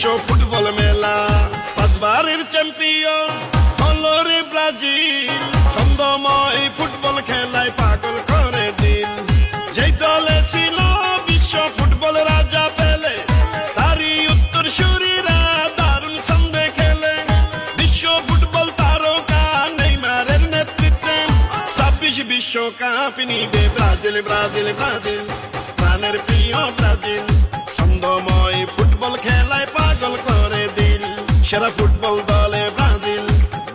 বিশ্ব ফুটবল মেলা। পাঁচবারের চ্যাম্পিয়ন হলো রে ব্রাজিল, ছন্দময় ফুটবল খেলায় পাগল করে দিল। যেই দলে ছিল বিশ্ব ফুটবল রাজা পেলে, তারই উত্তরসূরিরা দারুণ ছন্দে খেলে। বিশ্ব ফুটবল তারকা নেইমারের নেতৃত্বে 26 বিশ্বকাপ নিবে ব্রাজিল, ব্রাজিল, ব্রাজিল, প্রাণের প্রিয় ব্রাজিল। ছন্দময় ফুটবল খেলায় পাগল করে দিল। সেরা ফুটবল দলে ব্রাজিল,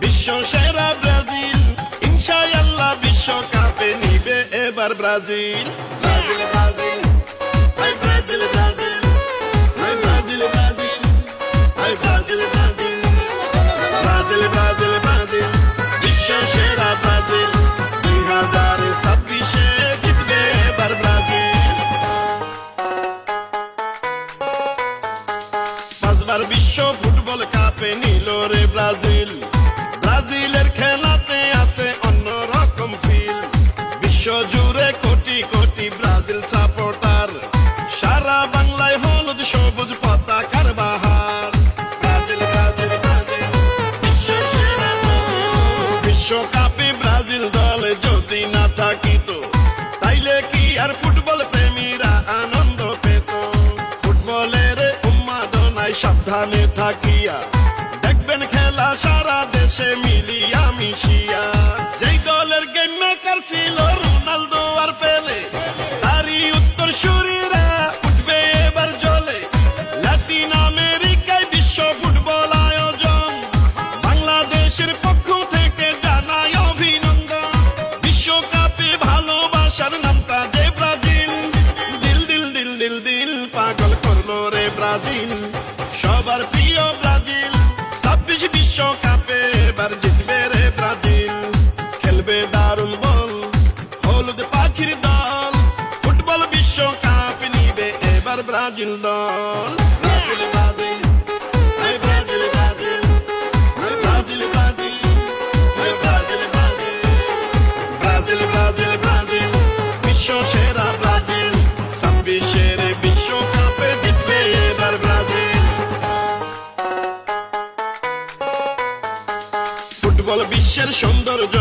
বিশ্ব সেরা ব্রাজিল। ইনশাআল্লাহ বিশ্বকাপে নিবে এবার ব্রাজিল। ব্রাজিল, ব্রাজিল, হাই ব্রাজিল, ব্রাজিল, হাই ব্রাজিল, ব্রাজিল, হাই Brazil, Brazil, Brazil, Brazil, Brazil, বিশ্ব সেরা ব্রাজিল। 2026 জিতবে এবার ব্রাজিল। পাঁচবার বিশ্ব ফুটবল কাপে নিল রে ব্রাজিল। ব্রাজিলের খেলাতে আছে অন্যরকম ফিল। বিশ্ব জুড়ে কোটি কোটি ব্রাজিল সাপোর্টার, সারা বাংলায় হলুদ সবুজ পতাকার বাহার। ব্রাজিল, ব্রাজিল, ব্রাজিল, বিশ্ব সেরা ব্রাজিল। বিশ্বকাপে ব্রাজিল দলে যদি না থাকিত, তাইলে কি আর ফুটবল প্রেমীরা আনন্দ পেত? ফুটবলের উন্মাদনায় সাবধানে থাকিয়া দেখবেন খেলা সারা দেশে মিলিয়া মিশিয়া। যেই দলের গেম মেকার ছিল রোনালদো আর পেলে, তারই উত্তরসূরিরা উঠবে এবার জ্বলে। লাতিন আমেরিকায় বিশ্ব ফুটবল আয়োজন, বাংলাদেশের পক্ষ থেকে জানাই অভিনন্দন। বিশ্বকাপে ভালোবাসার নামটা যে ব্রাজিল, দিল দিল দিল দিল দিল পাগল করলো রে ব্রাজিল। সবার প্রিয় ব্রাজিল, 26 বিশ্বকাপে এবার জিতবে রে ব্রাজিল। খেলবে দারুণ বল হলুদ পাখির দল, ফুটবল বিশ্বকাপ নিবে এবার ব্রাজিল দল। ব্রাজিল, ব্রাজিল, হাই ব্রাজিল, ব্রাজিল, হাই ব্রাজিল, ব্রাজিল, হাই Brazil, Brazil, Brazil, Brazil, Brazil, বিশ্ব সেরা ব্রাজিল। 26 বিশ্বকাপে জিতবে এবার ব্রাজিল। ফুটবল বিশ্বের সৌন্দর্য